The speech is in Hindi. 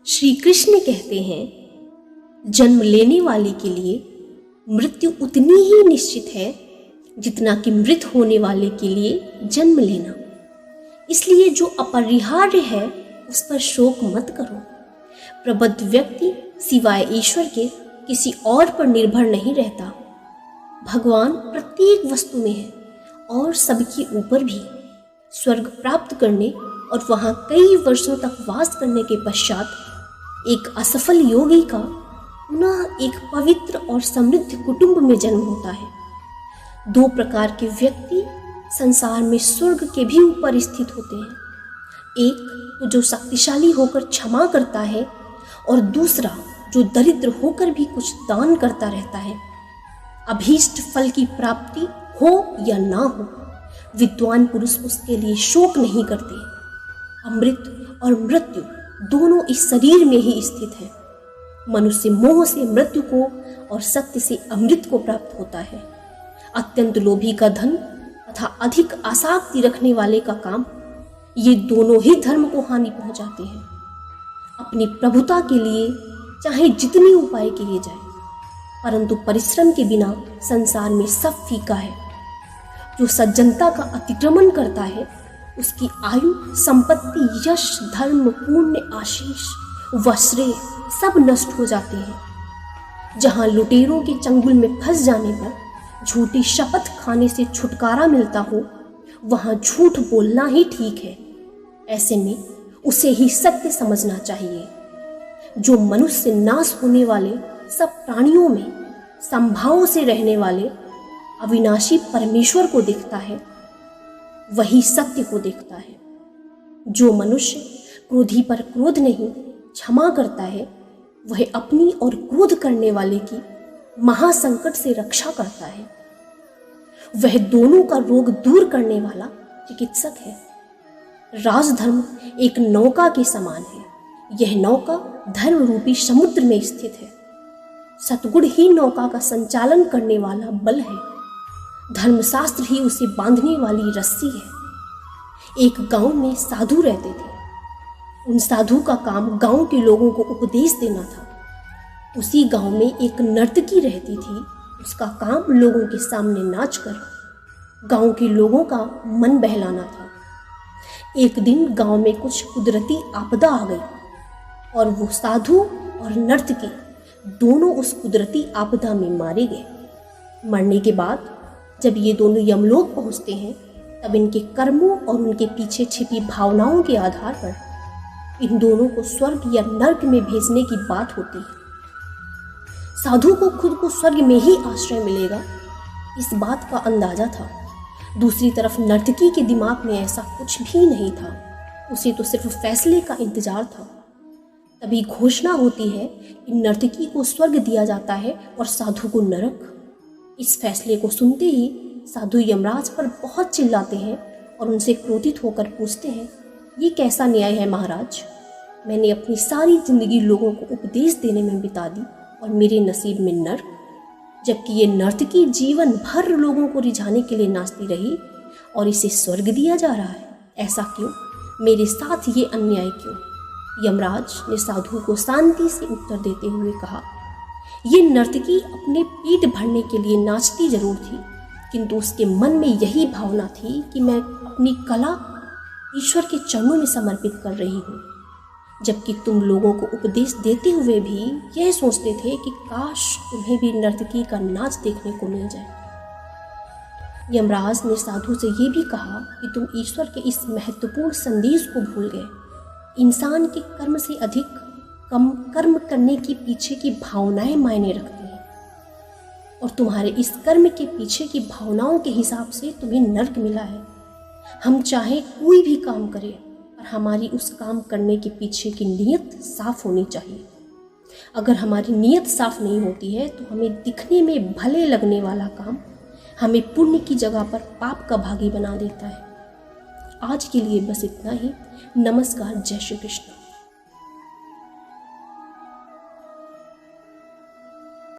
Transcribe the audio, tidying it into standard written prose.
श्री कृष्ण कहते हैं, जन्म लेने वाले के लिए मृत्यु उतनी ही निश्चित है जितना कि मृत होने वाले के लिए जन्म लेना। इसलिए जो अपरिहार्य है उस पर शोक मत करो। प्रबुद्ध व्यक्ति सिवाय ईश्वर के किसी और पर निर्भर नहीं रहता। भगवान प्रत्येक वस्तु में है और सबके ऊपर भी। स्वर्ग प्राप्त करने और वहां कई वर्षों तक वास करने के पश्चात एक असफल योगी का पुनः एक पवित्र और समृद्ध कुटुंब में जन्म होता है। दो प्रकार के व्यक्ति संसार में स्वर्ग के भी ऊपर स्थित होते हैं। एक तो जो शक्तिशाली होकर क्षमा करता है और दूसरा जो दरिद्र होकर भी कुछ दान करता रहता है। अभीष्ट फल की प्राप्ति हो या ना हो, विद्वान पुरुष उसके लिए शोक नहीं करते। अमृत और मृत्यु दोनों इस शरीर में ही स्थित है। मनुष्य मोह से मृत्यु को और सत्य से अमृत को प्राप्त होता है। अत्यंत लोभी का धन तथा अधिक आसक्ति रखने वाले का काम, ये दोनों ही धर्म को हानि पहुंचाते हैं। अपनी प्रभुता के लिए चाहे जितने उपाय किए जाए, परंतु परिश्रम के बिना संसार में सब फीका है। जो सज्जनता का अतिक्रमण करता है उसकी आयु, संपत्ति, यश, धर्म, पुण्य, आशीष व श्रेय सब नष्ट हो जाते हैं। जहां लुटेरों के चंगुल में फंस जाने पर झूठी शपथ खाने से छुटकारा मिलता हो, वहां झूठ बोलना ही ठीक है। ऐसे में उसे ही सत्य समझना चाहिए। जो मनुष्य नाश होने वाले सब प्राणियों में संभाव से रहने वाले अविनाशी परमेश्वर को देखता है, वही सत्य को देखता है। जो मनुष्य क्रोधी पर क्रोध नहीं क्षमा करता है, वह अपनी और क्रोध करने वाले की महासंकट से रक्षा करता है। वह दोनों का रोग दूर करने वाला चिकित्सक है। राजधर्म एक नौका के समान है। यह नौका धर्म रूपी समुद्र में स्थित है। सतगुण ही नौका का संचालन करने वाला बल है। धर्मशास्त्र ही उसे बांधने वाली रस्सी है। एक गांव में साधु रहते थे। उन साधु का काम गांव के लोगों को उपदेश देना था। उसी गांव में एक नर्तकी रहती थी। उसका काम लोगों के सामने नाच कर गांव के लोगों का मन बहलाना था। एक दिन गांव में कुछ कुदरती आपदा आ गई और वो साधु और नर्तकी दोनों उस कुदरती आपदा में मारे गए। मरने के बाद जब ये दोनों यमलोक पहुंचते हैं, तब इनके कर्मों और उनके पीछे छिपी भावनाओं के आधार पर इन दोनों को स्वर्ग या नर्क में भेजने की बात होती है। साधु को खुद को स्वर्ग में ही आश्रय मिलेगा, इस बात का अंदाजा था। दूसरी तरफ नर्तकी के दिमाग में ऐसा कुछ भी नहीं था। उसे तो सिर्फ फैसले का इंतजार था। तभी घोषणा होती है कि नर्तकी को स्वर्ग दिया जाता है और साधु को नरक। इस फैसले को सुनते ही साधु यमराज पर बहुत चिल्लाते हैं और उनसे क्रोधित होकर पूछते हैं, ये कैसा न्याय है महाराज? मैंने अपनी सारी जिंदगी लोगों को उपदेश देने में बिता दी और मेरे नसीब में नर्क, जबकि ये नर्तकी जीवन भर लोगों को रिझाने के लिए नाचती रही और इसे स्वर्ग दिया जा रहा है। ऐसा क्यों? मेरे साथ ये अन्याय क्यों? यमराज ने साधु को शांति से उत्तर देते हुए कहा, ये नर्तकी अपने पेट भरने के लिए नाचती जरूर थी, किंतु उसके मन में यही भावना थी कि मैं अपनी कला ईश्वर के चरणों में समर्पित कर रही हूँ। जबकि तुम लोगों को उपदेश देते हुए भी यह सोचते थे कि काश तुम्हें भी नर्तकी का नाच देखने को मिल जाए। यमराज ने साधु से ये भी कहा कि तुम ईश्वर के इस महत्वपूर्ण संदेश को भूल गए। इंसान के कर्म से अधिक कम कर्म करने के पीछे की भावनाएं मायने रखती हैं और तुम्हारे इस कर्म के पीछे की भावनाओं के हिसाब से तुम्हें नर्क मिला है। हम चाहे कोई भी काम करें, पर हमारी उस काम करने के पीछे की नीयत साफ होनी चाहिए। अगर हमारी नीयत साफ नहीं होती है तो हमें दिखने में भले लगने वाला काम हमें पुण्य की जगह पर पाप का भागी बना देता है। आज के लिए बस इतना ही। नमस्कार। जय श्री कृष्ण।